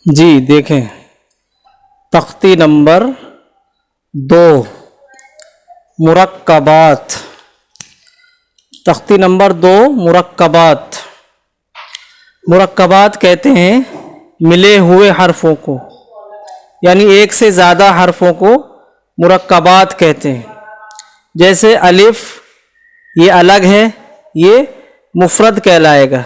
جی دیکھیں تختی نمبر 2 مرکبات. تختی نمبر 2 مرکبات. مرکبات کہتے ہیں ملے ہوئے حرفوں کو، یعنی ایک سے زیادہ حرفوں کو مرکبات کہتے ہیں. جیسے الف یہ الگ ہے، یہ مفرد کہلائے گا.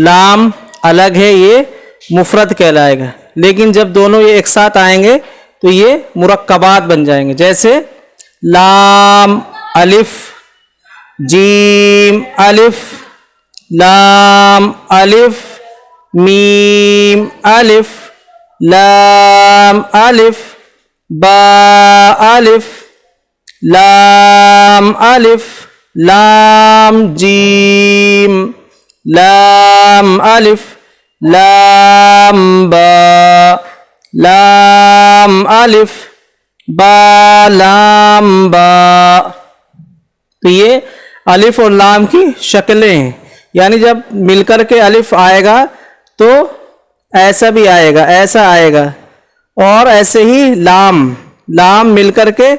لام الگ ہے، یہ مفرد کہلائے گا. لیکن جب دونوں یہ ایک ساتھ آئیں گے تو یہ مرکبات بن جائیں گے. جیسے لام الف، جیم الف، لام الف، میم الف، لام الف، با الف، لام الف، لام جیم، لام الف، لام با، لام الف، با لام با. تو یہ الف اور لام کی شکلیں ہیں. یعنی جب مل کر کے الف آئے گا تو ایسا بھی آئے گا، ایسا آئے گا. اور ایسے ہی لام مل کر کے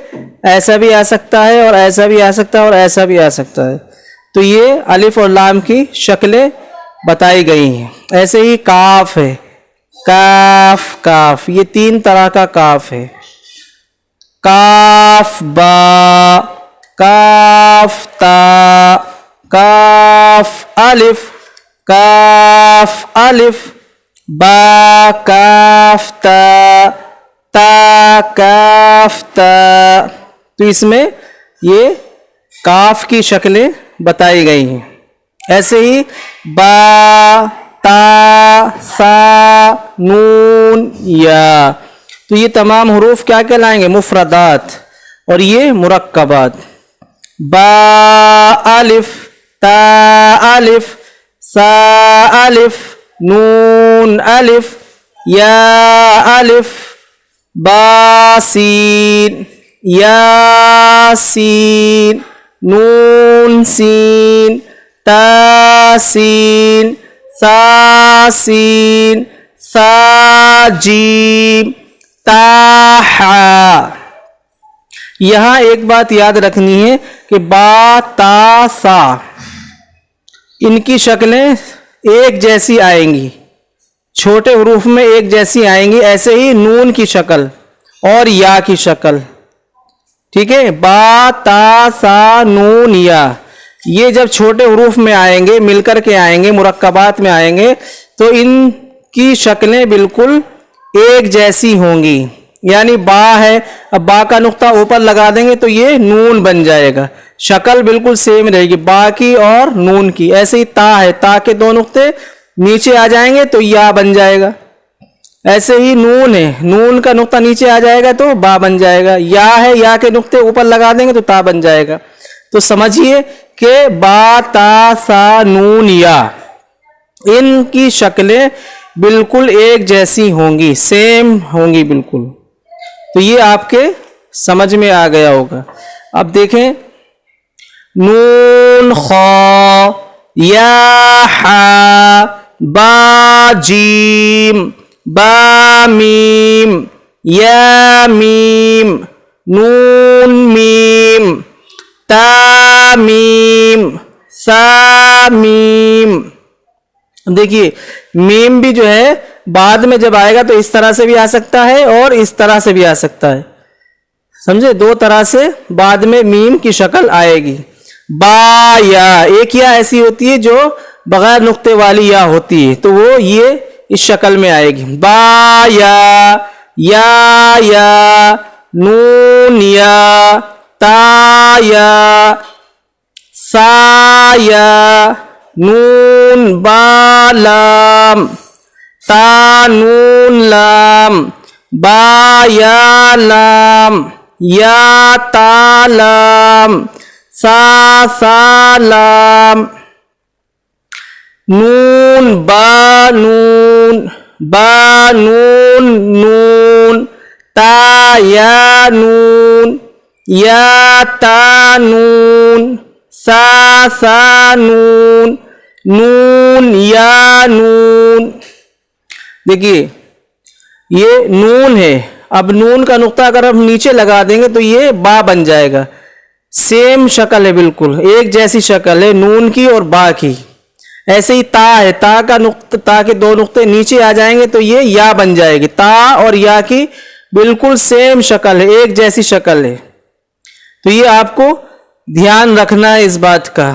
ایسا بھی آ سکتا ہے، اور ایسا بھی آ سکتا ہے، اور ایسا بھی آ سکتا ہے. تو یہ الف اور لام کی شکلیں بتائی گئی ہیں. ایسے ہی کاف ہے، کاف یہ 3 طرح کا کاف ہے. کاف با، کاف تا، کاف الف، کاف الف، با کاف تا، تا کاف تا. تو اس میں یہ کاف کی شکلیں بتائی گئی ہیں. ایسے ہی با، تا، سا، نون، یا. تو یہ تمام حروف کیا کہلائیں گے؟ مفردات. اور یہ مرکبات. با الف، تا الف، سا الف، نون الف، یا الف، با سین، یا سین، نون سین، تا سین، سا سین، سا جیم، تا حا. یہاں ایک بات یاد رکھنی ہے کہ با، تا، سا ان کی شکلیں ایک جیسی آئیں گی، چھوٹے حروف میں ایک جیسی آئیں گی. ایسے ہی نون کی شکل اور یا کی شکل. ٹھیک ہے، با، تا، سا، نون، یا یہ جب چھوٹے حروف میں آئیں گے، مل کر کے آئیں گے، مرکبات میں آئیں گے، تو ان کی شکلیں بالکل ایک جیسی ہوں گی. یعنی با ہے، اب با کا نقطہ اوپر لگا دیں گے تو یہ نون بن جائے گا. شکل بالکل سیم رہے گی با کی اور نون کی. ایسے ہی تا ہے، تا کے 2 نقطے نیچے آ جائیں گے تو یا بن جائے گا. ایسے ہی نون ہے، نون کا نقطہ نیچے آ جائے گا تو با بن جائے گا. یا ہے، یا کے نقطے اوپر لگا دیں گے تو تا بن جائے گا. تو سمجھیے کہ با، تا، سا، نون، یا ان کی شکلیں بالکل ایک جیسی ہوں گی، سیم ہوں گی بالکل. تو یہ آپ کے سمجھ میں آ گیا ہوگا. اب دیکھیں نون خا، یا حا، با جیم، با میم، یا میم، نون میم، تا میم، سا میم. دیکھیے میم بھی جو ہے بعد میں جب آئے گا تو اس طرح سے بھی آ سکتا ہے اور اس طرح سے بھی آ سکتا ہے. سمجھے؟ 2 طرح سے بعد میں میم کی شکل آئے گی. با یا، ایک یا ایسی ہوتی ہے جو بغیر نقطے والی یا ہوتی ہے، تو وہ یہ اس شکل میں آئے گی. با یا، نون یا، تا یا، سا یا، نون با لام، تا نون لام، با یا لام، یا تا لام، سا لام، نون با نون، با نون، تا یا نون، یا تا نون، سا نون، نون یا نون. دیکھیے یہ نون ہے. اب نون کا نقطہ اگر ہم نیچے لگا دیں گے تو یہ با بن جائے گا. سیم شکل ہے, بالکل ایک جیسی شکل ہے نون کی اور با کی. ایسے ہی تا ہے, تا کا نقطہ, تا کے دو نقطے نیچے آ جائیں گے تو یہ یا بن جائے گی. تا اور یا کی بالکل سیم شکل ہے, ایک جیسی شکل ہے. تو یہ آپ کو دھیان رکھنا ہے اس بات کا.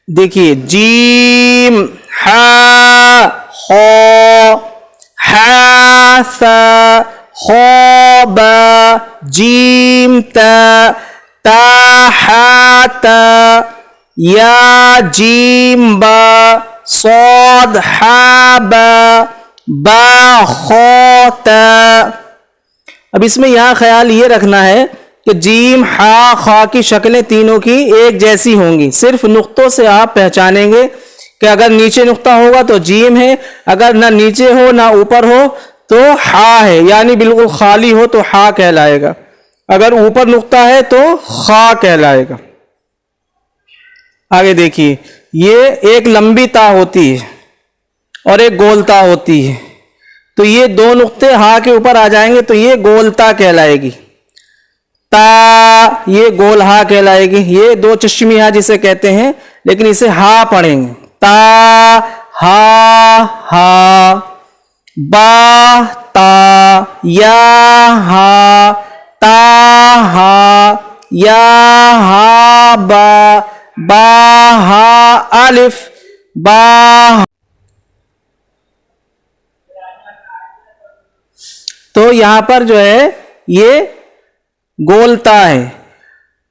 دیکھیے جیم ہا خا ہا ثا خا با جیم تا تا ہا تا یا جیم با صاد ہا با با خا تا. اب اس میں یہاں خیال یہ رکھنا ہے کہ جیم ہا خا کی شکلیں تینوں کی ایک جیسی ہوں گی. صرف نقطوں سے آپ پہچانیں گے کہ اگر نیچے نقطہ ہوگا تو جیم ہے, اگر نہ نیچے ہو نہ اوپر ہو تو ہا ہے, یعنی بالکل خالی ہو تو ہا کہلائے گا. اگر اوپر نقطہ ہے تو خا کہلائے گا. آگے دیکھیے, یہ ایک لمبی تا ہوتی ہے اور ایک گول تا ہوتی ہے. تو یہ دو نقطے ہا کے اوپر آ جائیں گے تو یہ گول تا کہلائے گی. تا یہ گول ہا کہلائے گی. یہ دو چشمی ہا جسے کہتے ہیں, لیکن اسے ہا پڑھیں گے. تا ہا ہا با تا یا ہا تا ہا یا ہا با با ہا الف با. تو یہاں پر جو ہے یہ گولتا ہے,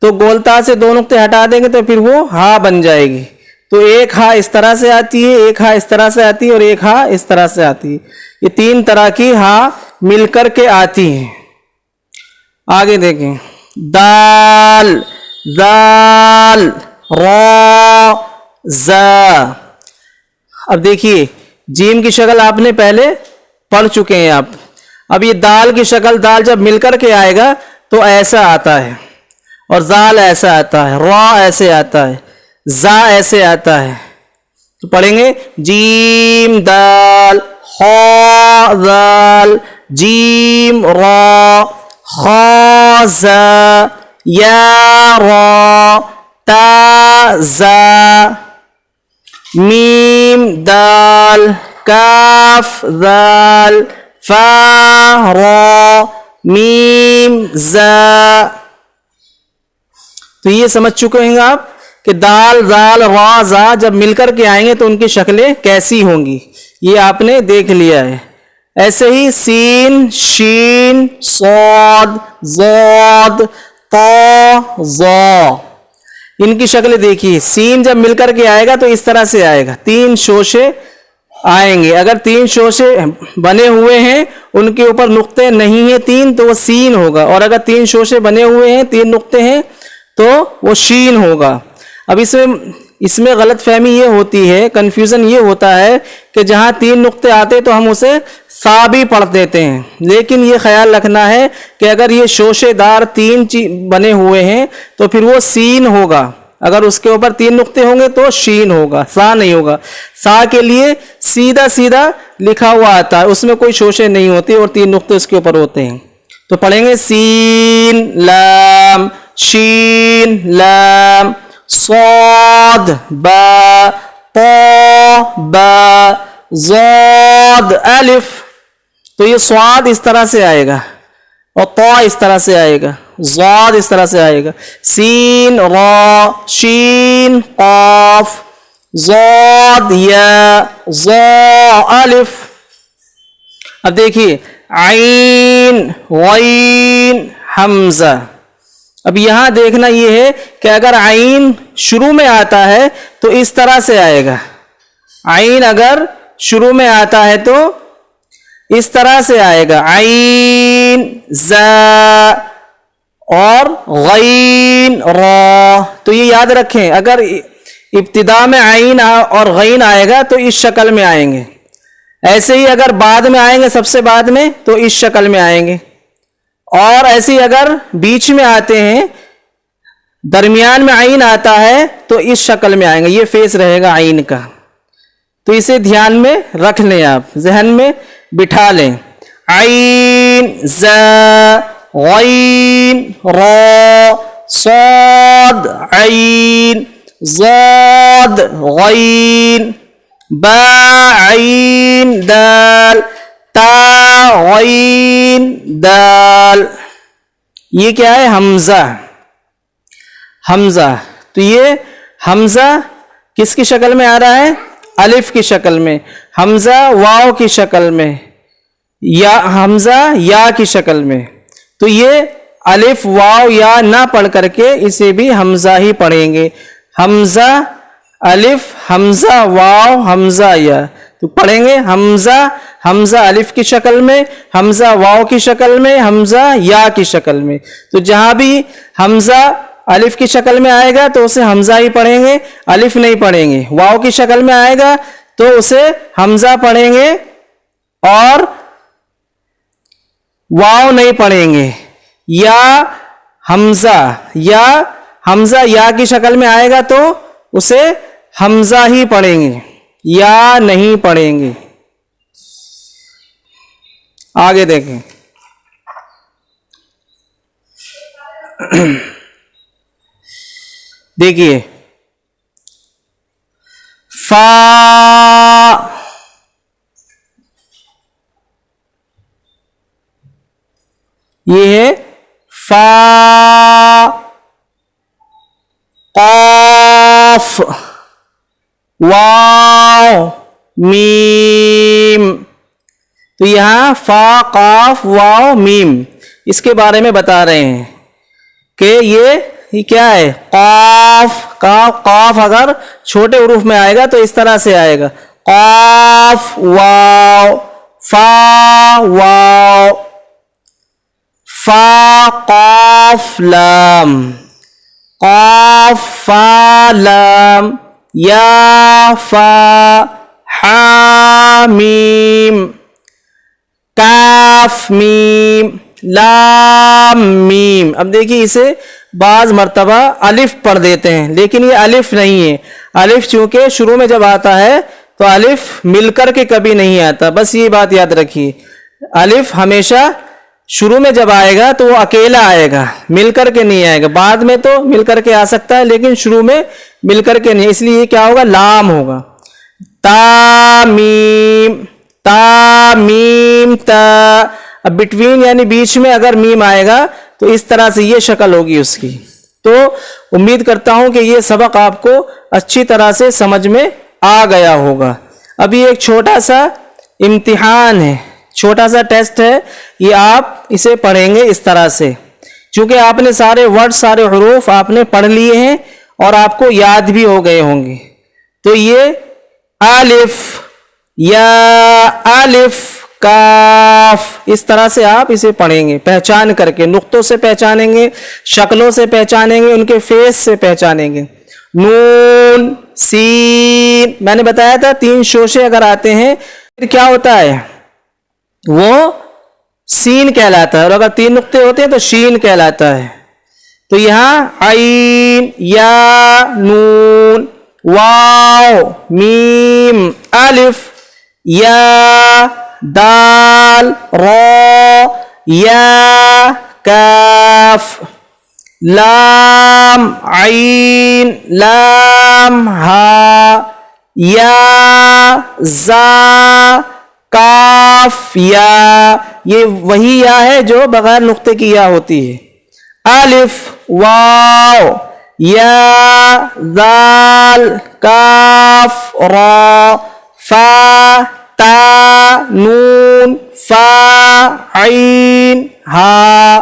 تو گولتا سے دو نقطے ہٹا دیں گے تو پھر وہ ہا بن جائے گی. تو ایک ہا اس طرح سے آتی ہے, ایک ہا اس طرح سے آتی ہے اور ایک ہا اس طرح سے آتی ہے. یہ تین طرح کی ہا مل کر کے آتی ہیں. آگے دیکھیں, دال ذال را زا. اب دیکھیے جیم کی شکل آپ نے پہلے پڑھ چکے ہیں آپ. اب یہ دال کی شکل, دال جب مل کر کے آئے گا تو ایسا آتا ہے, اور زال ایسا آتا ہے, را ایسے آتا ہے, زا ایسے آتا ہے. تو پڑھیں گے جیم دال خا زال جیم را خا زا یا را تا زا میم دال کاف زال فا را میم زا. تو یہ سمجھ چکے ہیں آپ کہ دال زال را زا جب مل کر کے آئیں گے تو ان کی شکلیں کیسی ہوں گی, یہ آپ نے دیکھ لیا ہے. ایسے ہی سین شین صاد ضاد طا ظا, ان کی شکلیں دیکھیے. سین جب مل کر کے آئے گا تو اس طرح سے آئے گا, تین شوشے آئیں گے. اگر تین شوشے بنے ہوئے ہیں, ان کے اوپر نقطے نہیں ہیں تین, تو وہ سین ہوگا. اور اگر تین شوشے بنے ہوئے ہیں, تین نقطے ہیں, تو وہ شین ہوگا. اب اس میں غلط فہمی یہ ہوتی ہے, کنفیوژن یہ ہوتا ہے کہ جہاں تین نقطے آتے تو ہم اسے سا بھی پڑھ دیتے ہیں. لیکن یہ خیال رکھنا ہے کہ اگر یہ شوشے دار تین بنے ہوئے ہیں تو پھر وہ سین ہوگا. اگر اس کے اوپر تین نقطے ہوں گے تو شین ہوگا, سا نہیں ہوگا. سا کے لیے سیدھا سیدھا لکھا ہوا آتا ہے, اس میں کوئی شوشے نہیں ہوتے اور تین نقطے اس کے اوپر ہوتے ہیں. تو پڑھیں گے سین لام شین لام صاد با طا با ضاد الف. تو یہ صاد اس طرح سے آئے گا اور طا اس طرح سے آئے گا, ضاد اس طرح سے آئے گا, سین را شین قاف ضاد یا ضا الف. اب دیکھیے عین غین حمزہ. اب یہاں دیکھنا یہ ہے کہ اگر عین شروع میں آتا ہے تو اس طرح سے آئے گا. عین اگر شروع میں آتا ہے تو اس طرح سے آئے گا, عین زا اور غین را. تو یہ یاد رکھیں, اگر ابتدا میں عین اور غین آئے گا تو اس شکل میں آئیں گے. ایسے ہی اگر بعد میں آئیں گے, سب سے بعد میں, تو اس شکل میں آئیں گے. اور ایسے ہی اگر بیچ میں آتے ہیں, درمیان میں عین آتا ہے تو اس شکل میں آئیں گے. یہ فیس رہے گا عین کا. تو اسے دھیان میں رکھ لیں آپ, ذہن میں بٹھا لیں. عین زا غین را صاد عین ضاد غین با عین دال تا غین دال. یہ کیا ہے؟ حمزہ. حمزہ. تو یہ حمزہ کس کی شکل میں آ رہا ہے؟ الف کی شکل میں. حمزہ واو کی شکل میں. یا حمزہ یا کی شکل میں. تو یہ الف واو یا نہ پڑھ کر کے اسے بھی حمزہ ہی پڑھیں گے. حمزہ الف حمزہ واو حمزہ یا. تو پڑھیں گے حمزہ حمزہ الف کی شکل میں، حمزہ واو کی شکل میں، حمزہ یا کی شکل میں. تو جہاں بھی حمزہ الف کی شکل میں آئے گا تو اسے حمزہ ہی پڑھیں گے، الف نہیں پڑھیں گے. واو کی شکل میں آئے گا تو اسے حمزہ پڑھیں گے اور واو نہیں پڑھیں گے. یا حمزہ یا کی شکل میں آئے گا تو اسے حمزہ ہی پڑھیں گے، یا نہیں پڑھیں گے. آگے دیکھیں. دیکھیے فا یہ ہے فا. قاف واو میم. تو یہاں فا قاف واو میم اس کے بارے میں بتا رہے ہیں کہ یہ کیا ہے؟ قاف. قاف اگر چھوٹے حروف میں آئے گا تو اس طرح سے آئے گا قاف واو فا واو فا قاف لام قاف فا لام یا فا حا میم کاف میم لام میم. اب دیکھیے اسے بعض مرتبہ الف پڑھ دیتے ہیں لیکن یہ الف نہیں ہے. الف چونکہ شروع میں جب آتا ہے تو الف مل کر کے کبھی نہیں آتا. بس یہ بات یاد رکھیے، الف ہمیشہ شروع میں جب آئے گا تو وہ اکیلا آئے گا، مل کر کے نہیں آئے گا. بعد میں تو مل کر کے آ سکتا ہے لیکن شروع میں مل کر کے نہیں. اس لیے یہ کیا ہوگا؟ لام ہوگا. تا میم تا میم تا. اب بٹوین یعنی بیچ میں اگر میم آئے گا تو اس طرح سے یہ شکل ہوگی اس کی. تو امید کرتا ہوں کہ یہ سبق آپ کو اچھی طرح سے سمجھ میں آ گیا ہوگا. ابھی ایک چھوٹا سا امتحان ہے، چھوٹا سا ٹیسٹ ہے، یہ آپ اسے پڑھیں گے اس طرح سے. چونکہ آپ نے سارے ورڈ سارے حروف آپ نے پڑھ لیے ہیں اور آپ کو یاد بھی ہو گئے ہوں گے. تو یہ الف یا الف کاف اس طرح سے آپ اسے پڑھیں گے، پہچان کر کے نقطوں سے پہچانیں گے، شکلوں سے پہچانیں گے، ان کے فیس سے پہچانیں گے. نون سین میں نے بتایا تھا 3 شوشے اگر آتے ہیں پھر کیا ہوتا ہے؟ وہ سین کہلاتا ہے، اور اگر 3 نقطے ہوتے ہیں تو شین کہلاتا ہے. تو یہاں عین یا نون واو میم الف یا دال را یا کاف لام عین لام ہا یا زا کاف یا. یہ وہی یا ہے جو بغیر نقطے کی یا ہوتی ہے. الف واو یا ذال کاف را فا تا نون فا عین ہا.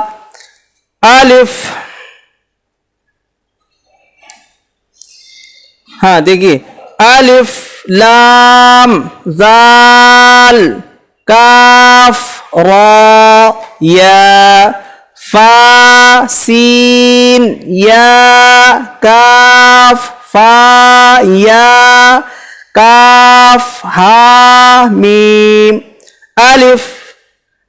الف ہاں دیکھیے الف لام ذال کاف را یا فا سین یا کاف فا یا کاف ہا میم. الف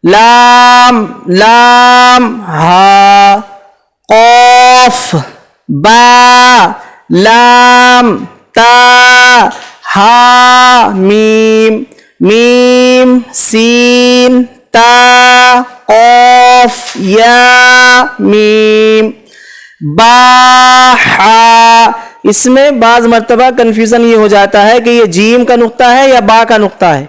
لام لام ہا قاف با لام تا ہا میم میم سین تا قاف یا میم با ہا. اس میں بعض مرتبہ کنفیوژن یہ ہو جاتا ہے کہ یہ جیم کا نقطہ ہے یا با کا نقطہ ہے.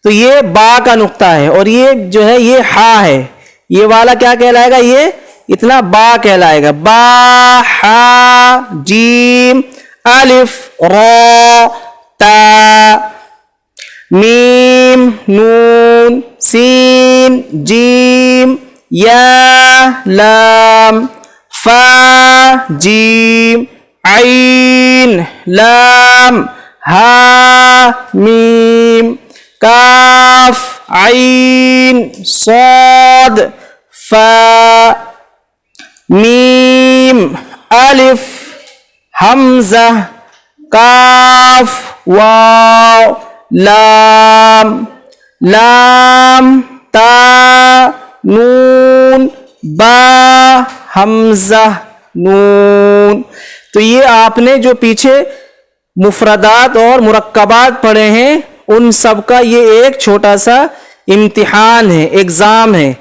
تو یہ با کا نقطہ ہے اور یہ جو ہے یہ ہا ہے. یہ والا کیا کہلائے گا؟ یہ اتنا با کہلائے گا. با ہا جیم الف را تا میم نون سین جیم یا لام فا جیم عین لام ہا میم کاف عین صاد فا میم الف حمزہ کاف واو لام لام تا نون با حمزہ نون. تو یہ آپ نے جو پیچھے مفردات اور مرکبات پڑھے ہیں ان سب کا یہ ایک چھوٹا سا امتحان ہے، ایگزام ہے.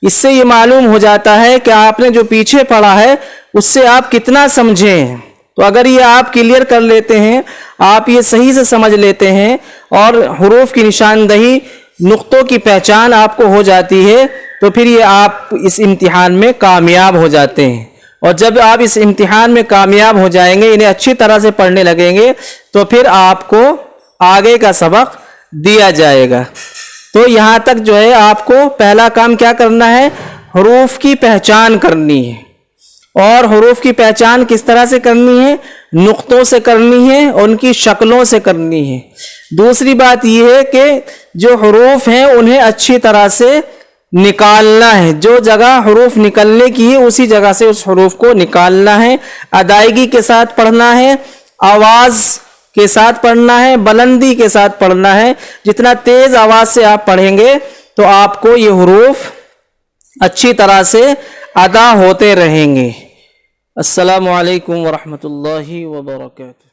اس سے یہ معلوم ہو جاتا ہے کہ آپ نے جو پیچھے پڑھا ہے اس سے آپ کتنا سمجھے ہیں. تو اگر یہ آپ کلیئر کر لیتے ہیں، آپ یہ صحیح سے سمجھ لیتے ہیں اور حروف کی نشاندہی نقطوں کی پہچان آپ کو ہو جاتی ہے تو پھر یہ آپ اس امتحان میں کامیاب ہو جاتے ہیں. اور جب آپ اس امتحان میں کامیاب ہو جائیں گے، انہیں اچھی طرح سے پڑھنے لگیں گے تو پھر آپ کو آگے کا سبق دیا جائے گا. تو یہاں تک جو ہے آپ کو پہلا کام کیا کرنا ہے؟ حروف کی پہچان کرنی ہے. اور حروف کی پہچان کس طرح سے کرنی ہے؟ نقطوں سے کرنی ہے، ان کی شکلوں سے کرنی ہے. دوسری بات یہ ہے کہ جو حروف ہیں انہیں اچھی طرح سے نکالنا ہے. جو جگہ حروف نکلنے کی ہے اسی جگہ سے اس حروف کو نکالنا ہے. ادائیگی کے ساتھ پڑھنا ہے، آواز کے ساتھ پڑھنا ہے، بلندی کے ساتھ پڑھنا ہے. جتنا تیز آواز سے آپ پڑھیں گے تو آپ کو یہ حروف اچھی طرح سے ادا ہوتے رہیں گے. السلام علیکم ورحمۃ اللہ وبرکاتہ.